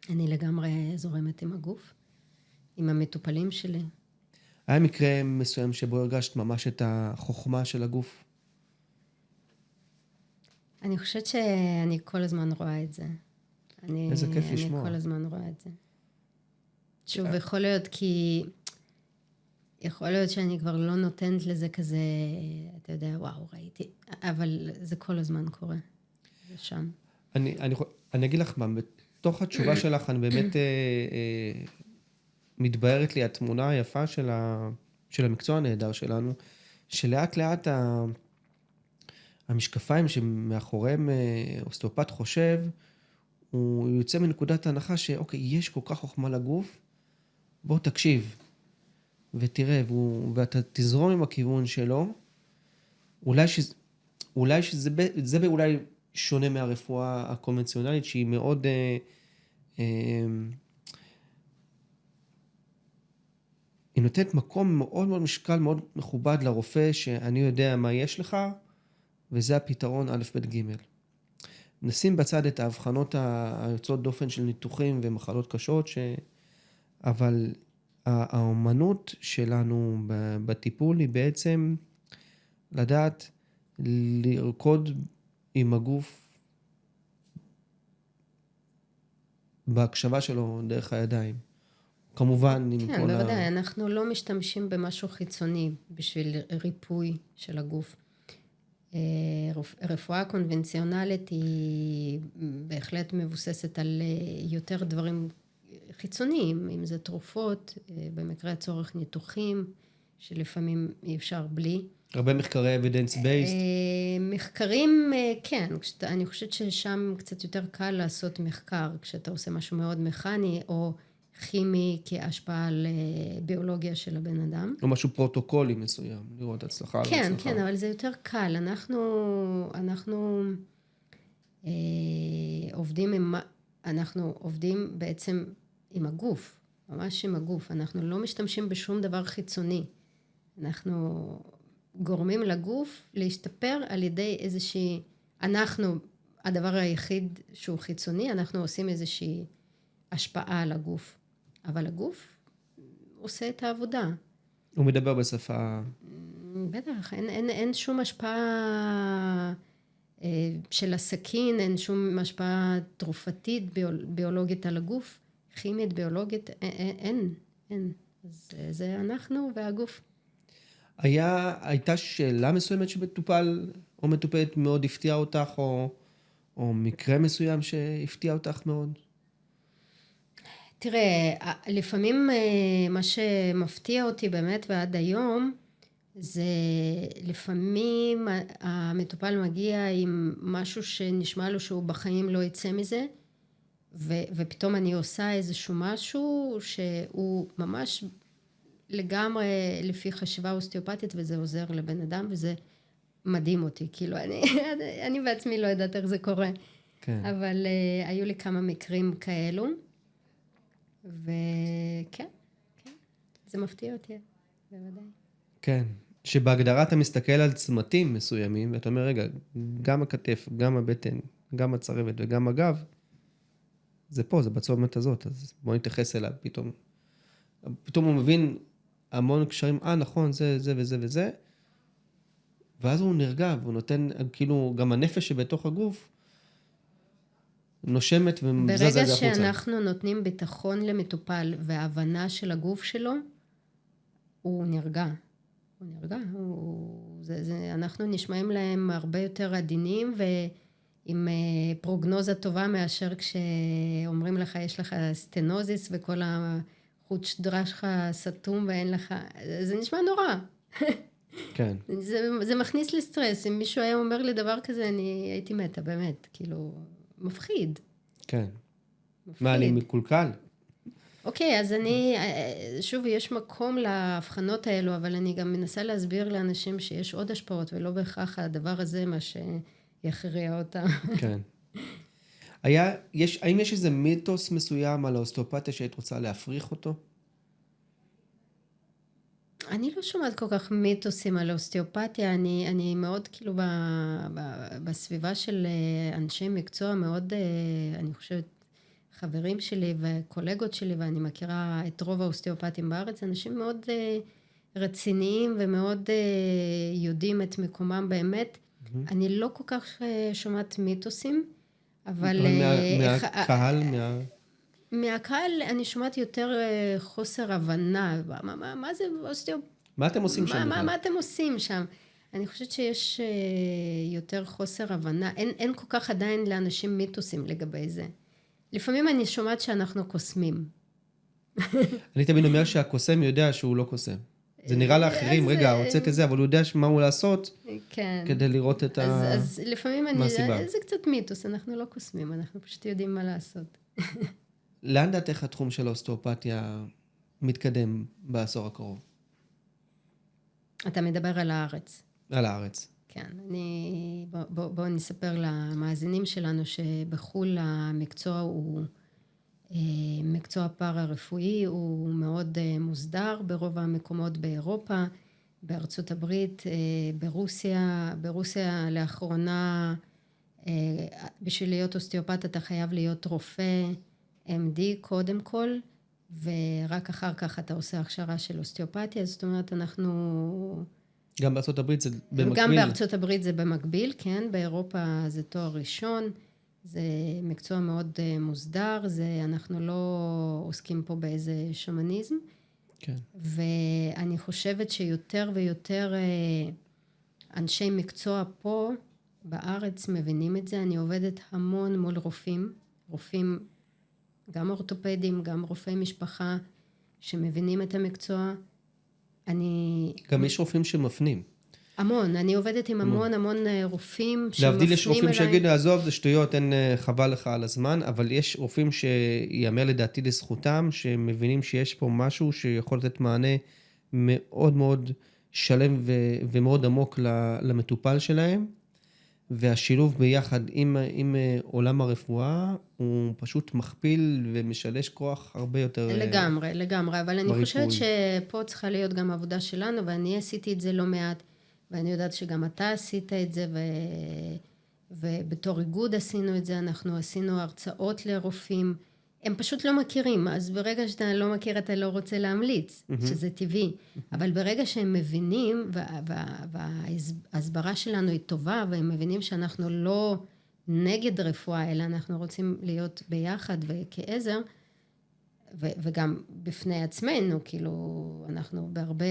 אני לגמרי זורמת עם הגוף, עם המטופלים שלי. היה מקרה מסוים שבו הרגשת ממש את החוכמה של הגוף? אני חושבת שאני כל הזמן רואה את זה. איזה כיף לשמוע. אני כל הזמן רואה את זה. שוב, יכול להיות כי... יכול להיות שאני כבר לא נותנת לזה כזה, אתה יודע, וואו, ראיתי, אבל זה כל הזמן קורה. זה שם. אני אגיד לך מה, בתוך התשובה שלך, אני באמת מתבהרת לי התמונה היפה של המקצוע הנהדר שלנו, שלאט לאט המשקפיים שמאחוריהם אוסטאופט חושב, הוא יוצא מנקודת ההנחה שאוקיי, יש כל כך חוכמה לגוף, בוא תקשיב. ותראה, ואתה תזרום עם הכיוון שלו, אולי שזה אולי שונה מהרפואה הקונבנציונלית, שהיא מאוד... היא נותנת מקום מאוד מאוד משקל, מאוד מכובד לרופא, שאני יודע מה יש לך, וזה הפתרון א', ב', ג'. נשים בצד את ההבחנות היוצאות דופן של ניתוחים ומחלות קשות, אבל האומנות שלנו בטיפול היא בעצם לדעת לרקוד עם הגוף בהקשבה שלו דרך הידיים. כמובן, עם כן, כל בוודאי, אנחנו לא משתמשים במשהו חיצוני בשביל ריפוי של הגוף. רפואה קונבנציונלית היא בהחלט מבוססת על יותר דברים חיצוניים, אם זה תרופות, במקרה הצורך ניתוחים, שלפעמים אי אפשר בלי. הרבה מחקרי evidence-based. מחקרים, כן, אני חושבת ששם קצת יותר קל לעשות מחקר, כשאתה עושה משהו מאוד מכני, או כימי כהשפעה על ביולוגיה של הבן אדם. או משהו פרוטוקולי מסוים, לראות הצלחה. כן, כן, אבל זה יותר קל. אנחנו עובדים בעצם עם הגוף, ממש עם הגוף. אנחנו לא משתמשים בשום דבר חיצוני. אנחנו גורמים לגוף להשתפר על ידי איזושהי, הדבר היחיד שהוא חיצוני, אנחנו עושים איזושהי השפעה על הגוף. אבל הגוף עושה את העבודה. הוא מדבר בשפה... בטח, אין שום השפעה של הסכין, אין שום השפעה תרופתית, ביולוגית על הגוף, כימית, ביולוגית, אין. אז זה אנחנו והגוף. הייתה שאלה מסוימת שמטופל או מטופלת מאוד הפתיעה אותך, או מקרה מסוים שהפתיע אותך מאוד? תראה, לפעמים מה שמפתיע אותי באמת ועד היום, זה לפעמים המטופל מגיע עם משהו שנשמע לו שהוא בחיים לא יצא מזה, ופתאום אני עושה איזשהו משהו שהוא ממש לגמרי לפי חשיבה אוסטאופתית, וזה עוזר לבן אדם, וזה מדהים אותי. כאילו, אני בעצמי לא יודעת איך זה קורה. כן. אבל היו לי כמה מקרים כאלו, וכן, זה מפתיע אותי, בוודאי. כן, שבהגדרה אתה מסתכל על צמתים מסוימים, ואתה אומר, רגע, גם הכתף, גם הבטן, גם הצרבת וגם הגב, זה פה, זה בצומת הזאת, אז בוא נתייחס אליו, פתאום הוא מבין המון קשרים, נכון, זה וזה וזה, ואז הוא נרגע, והוא נותן, כאילו, גם הנפש שבתוך הגוף, נושמת ומזזה זה החוצה. ברגע שאנחנו נותנים ביטחון למטופל, וההבנה של הגוף שלו, הוא נרגע. אנחנו נשמעים להם הרבה יותר עדינים, ועם פרוגנוזה טובה מאשר כשאומרים לך, יש לך סטנוזיס, וכל החוט שדרה שלך סתום ואין לך, זה נשמע נורא. כן. זה מכניס לי סטרס. אם מישהו היה אומר לי דבר כזה, אני הייתי מתה, באמת. כאילו, מפחיד. כן. מפחיד. מה, אני מקולקל? אוקיי, אז שוב, יש מקום להבחנות האלו, אבל אני גם מנסה להסביר לאנשים שיש עוד השפעות, ולא בהכרח הדבר הזה מה שיכריע אותם. כן. האם יש איזה מיתוס מסוים על האוסטאופתיה שהיית רוצה להפריך אותו? אני לא שומעת כל כך מיתוסים על אוסטאופתיה, אני מאוד כאילו בסביבה של אנשי מקצוע מאוד, אני חושבת, חברים שלי וקולגות שלי, ואני מכירה את רוב האוסטאופטים בארץ, אנשים מאוד רציניים ומאוד יודעים את מקומם באמת. אני לא כל כך שומעת מיתוסים, אבל... מהקהל, מהקהל אני שומעת יותר חוסר הבנה. מה זה אוסטאופתיה? מה אתם עושים שם? מה אתם עושים שם? אני חושבת שיש יותר חוסר הבנה. אין כל כך עדיין לאנשים מיתוסים לגבי זה. לפעמים אני שומעת שאנחנו קוסמים. אני תמיד אומר שהקוסם יודע שהוא לא קוסם. זה נראה לאחרים, רגע, הוצאת את זה, אבל הוא יודע מה הוא לעשות, כדי לראות את מה הסיבה. אז לפעמים זה קצת מיתוס, אנחנו לא קוסמים, אנחנו פשוט יודעים מה לעשות. לאן דעתך התחום של האוסטאופתיה מתקדם בעשור הקרוב? אתה מדבר על הארץ. על הארץ. כן, בואו נספר למאזינים שלנו שבחול המקצוע הוא מקצוע פארה-רפואי, הוא מאוד מוסדר ברוב המקומות באירופה, בארצות הברית, ברוסיה לאחרונה, בשביל להיות אוסטאופט אתה חייב להיות רופא MD קודם כל, ורק אחר כך אתה עושה הכשרה של אוסטאופתיה, זאת אומרת אנחנו... גם בארצות הברית זה במקביל? גם בארצות הברית זה במקביל, כן, באירופה זה תואר ראשון, זה מקצוע מאוד מוסדר, אנחנו לא עוסקים פה באיזה שמניזם, כן. ואני חושבת שיותר ויותר אנשי מקצוע פה בארץ מבינים את זה, אני עובדת המון מול רופאים גם אורתופדים, גם רופאי משפחה, שמבינים את המקצוע. גם יש רופאים שמפנים. המון, אני עובדת עם המון רופאים שמפנים אליי. להבדיל יש רופאים שיגידו, עזוב, זה שטויות, אין חבל לך על הזמן, אבל יש רופאים שיאמר לדעתי לזכותם, שמבינים שיש פה משהו שיכול לתת מענה מאוד מאוד שלם ומאוד עמוק למטופל שלהם, והשילוב ביחד עם עולם הרפואה, הוא פשוט מכפיל ומשלש כוח הרבה יותר... לגמרי, אבל אני חושבת שפה צריכה להיות גם עבודה שלנו, ואני עשיתי את זה לא מעט, ואני יודעת שגם אתה עשית את זה, ובתור איגוד עשינו את זה, אנחנו עשינו הרצאות לרופאים, הם פשוט לא מכירים, אז ברגע שאתה לא מכיר אתה לא רוצה להמליץ, שזה טבעי, אבל ברגע שהם מבינים, וההסברה שלנו היא טובה, והם מבינים שאנחנו לא נגד רפואה, אלא אנחנו רוצים להיות ביחד וכעזר, וגם בפני עצמנו, כאילו אנחנו בהרבה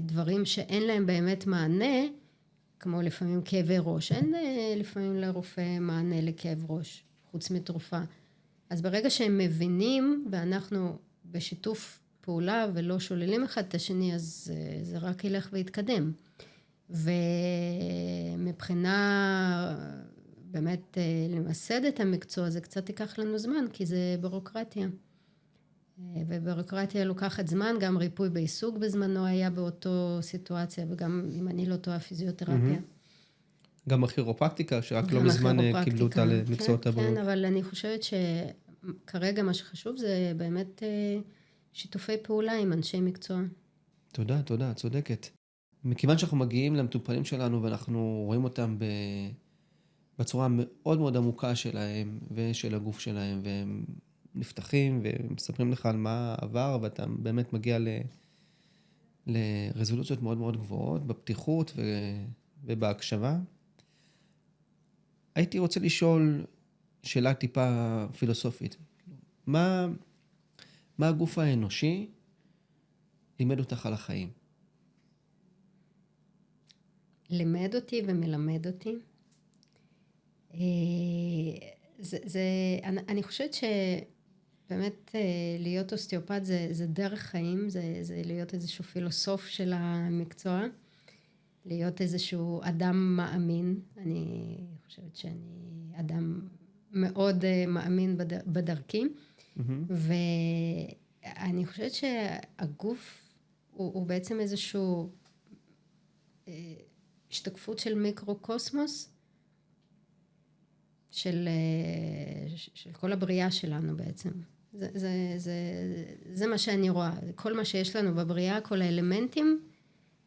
דברים שאין להם באמת מענה, כמו לפעמים כאבי ראש, אין לפעמים לרופא מענה לכאב ראש, חוץ מתרופה. אז ברגע שהם מבינים, ואנחנו בשיתוף פעולה ולא שוללים אחד את השני, אז זה רק ילך ויתקדם. ומבחינה באמת למסד את המקצוע, זה קצת ייקח לנו זמן, כי זה בירוקרטיה. ובירוקרטיה לוקחת זמן, גם ריפוי בעיסוק בזמנו היה באותו סיטואציה, וגם אם אני לא טועה פיזיותרפיה. גם הכירופרקטיקה, שרק לא מזמן קיבלו אותה למקצועות הבריאות. כן, אבל אני חושבת שכרגע מה שחשוב זה באמת שיתופי פעולה עם אנשי מקצוע. תודה, צודקת. מכיוון שאנחנו מגיעים למטופלים שלנו, ואנחנו רואים אותם בצורה מאוד מאוד עמוקה שלהם, ושל הגוף שלהם, והם נפתחים, ומספרים לך על מה עבר, ואתה באמת מגיע לרזולוציות מאוד מאוד גבוהות, בפתיחות ובהקשבה. הייתי רוצה לשאול שאלה טיפה פילוסופית. מה הגוף האנושי לימד אותך על החיים? לימד אותי ומלמד אותי. אני חושבת שבאמת להיות אוסטאופט זה דרך חיים, זה להיות איזשהו פילוסוף של המקצוע, להיות איזשהו אדם מאמין. אני חושבת שאני אדם מאוד מאמין בדרכי, ואני חושבת שהגוף הוא בעצם איזשהו השתקפות של מיקרו-קוסמוס, של כל הבריאה שלנו בעצם. זה מה שאני רואה. כל מה שיש לנו בבריאה, כל האלמנטים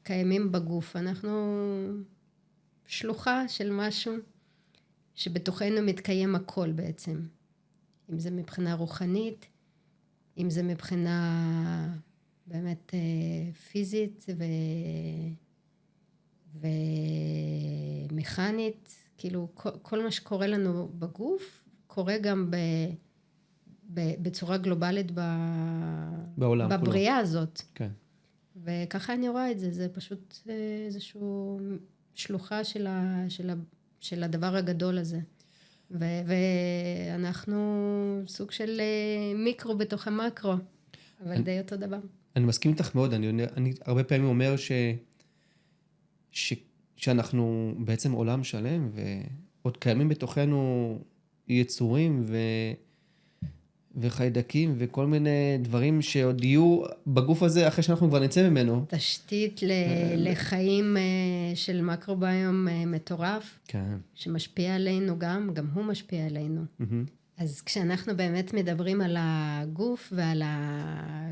קיימים בגוף. אנחנו שלוחה של משהו שבתוכנו מתקיים הכל בעצם. אם זה מבחינה רוחנית, אם זה מבחינה באמת פיזית ומכנית, כאילו כל מה שקורה לנו בגוף, קורה גם בצורה גלובלית בעולם בבריאה הזאת. כן. וככה אני רואה את זה, זה פשוט איזשהו שלוחה של הדבר הגדול הזה. ואנחנו סוג של מיקרו בתוך המקרו, אבל די אותו דבר. אני מסכים איתך מאוד, אני הרבה פעמים אומר שאנחנו בעצם עולם שלם, ועוד קיימים בתוכנו יצורים וחיידקים וכל מיני דברים שעוד יהיו בגוף הזה אחרי שאנחנו כבר נצא ממנו. תשתית לחיים של מקרוביום מטורף, כן. שמשפיע עלינו גם הוא משפיע עלינו. אז כשאנחנו באמת מדברים על הגוף ועל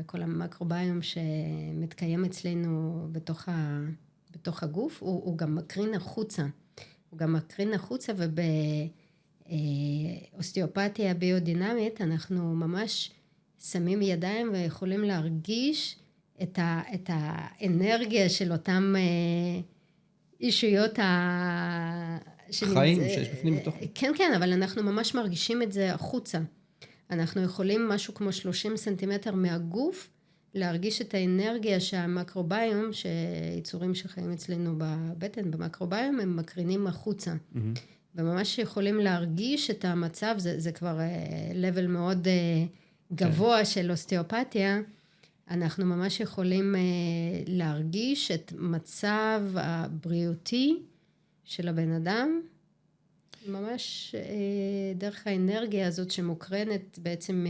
כל המקרוביום שמתקיים אצלנו בתוך הגוף, הוא גם מקרין החוצה. הוא גם מקרין החוצה, ובאוסטאופתיה ביודינמית אנחנו ממש שמים ידיים ויכולים להרגיש את האנרגיה של אותם אישויות חיים שיש בפנים בתוך. כן, אבל אנחנו ממש מרגישים את זה החוצה. אנחנו יכולים משהו כמו 30 סנטימטר מהגוף, להרגיש את האנרגיה שהמקרוביום, שיצורים שחיים אצלנו בבטן, במקרוביום, הם מקרינים החוצה. וממש יכולים להרגיש את המצב, זה כבר level מאוד גבוה של אוסטאופתיה, אנחנו ממש יכולים להרגיש את מצב הבריאותי של הבן אדם, ממש דרך האנרגיה הזאת שמוקרנת בעצם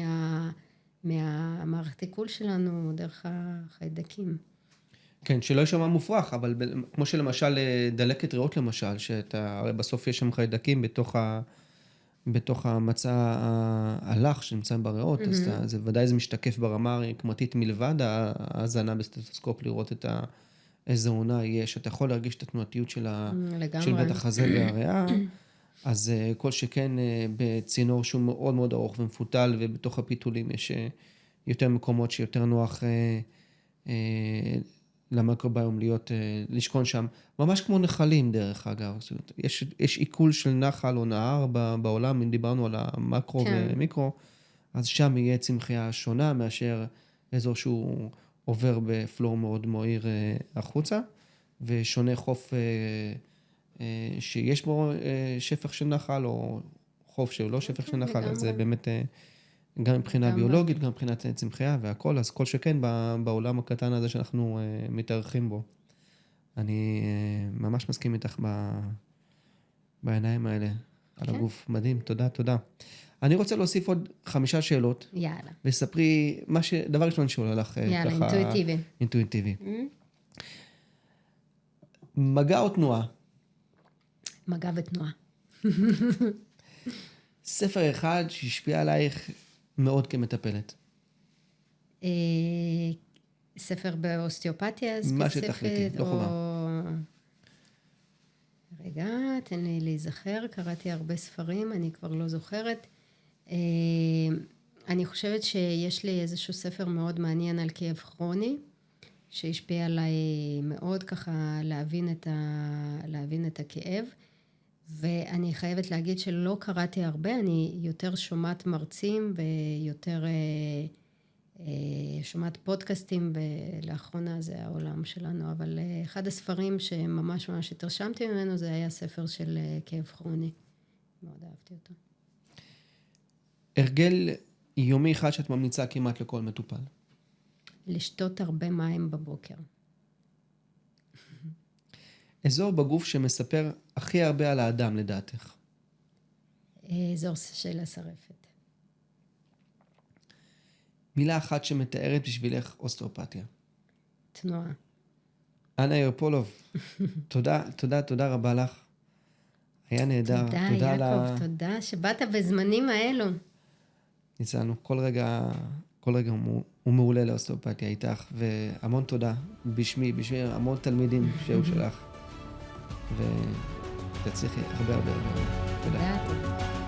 מהמערכת עיכול שלנו, דרך החיידקים. כן, שלא ישמע מופרך, אבל כמו שלמשל דלקת ריאות למשל, הרי בסוף יש שם חיידקים בתוך המצע הלח שנמצא בריאות, אז זה ודאי זה משתקף ברמה הרקמתית מלבד ההאזנה בסטטוסקופ לראות איזה עונה יש, אתה יכול להרגיש את התנועתיות של בית החזה והריאה, אז כל שכן בצינור שהוא מאוד מאוד ארוך ומפותל, ובתוך הפיתולים יש יותר מקומות שיותר נוח למיקרוביום לשכון שם, ממש כמו נחלים דרך אגב, יש עיכול של נחל או נהר בעולם, אם דיברנו על המקרו ומיקרו, אז שם יהיה צמחייה שונה מאשר אזור שהוא עובר בפלור מאוד מהיר החוצה, ושונה חוף שיש בו שפך של נחל, או חוף שהוא לא שפך של נחל, אז זה באמת גם מבחינה ביולוגית, גם מבחינת צמחייה והכל, אז כל שכן בעולם הקטן הזה שאנחנו מתארחים בו. אני ממש מסכים איתך בעיניים האלה, על הגוף. מדהים, תודה. אני רוצה להוסיף עוד 5 שאלות. יאללה. וספרי, דבר ראשון שעולה לך יאללה, אינטואיטיבי. מגע או תנועה? מגע ותנועה. ספר אחד שהשפיע עלייך מאוד כמטפלת. ספר באוסטאופתיה ספציפית? מה שתחליטי, לא חובה. רגע, תן לי להיזכר, קראתי הרבה ספרים, אני כבר לא זוכרת. אני חושבת שיש לי איזשהו ספר מאוד מעניין על כאב כרוני, שהשפיע עליי מאוד ככה להבין את הכאב. ואני חייבת להגיד שלא קראתי הרבה, אני יותר שומעת מרצים ויותר שומעת פודקאסטים, ולאחרונה זה העולם שלנו, אבל אחד הספרים שממש התרשמתי ממנו, זה היה ספר של כאב כרוני. מאוד אהבתי אותו. הרגל יומי אחד שאת ממליצה כמעט לכל מטופל? לשתות הרבה מים בבוקר. אזור בגוף שמספר הכי הרבה על האדם לדעתך? אזור של השרפת. מילה אחת שמתארת בשבילך אוסטאופתיה? תנועה. אנה ירפולוב, תודה רבה לך. היה נהדר. תודה יעקב, תודה שבאת בזמנים האלו. ניצלנו, כל רגע הוא מעולה לאוסטאופתיה איתך, והמון תודה בשמי המון תלמידים שהיו שלך. ותצליחי הרבה. תודה. תודה.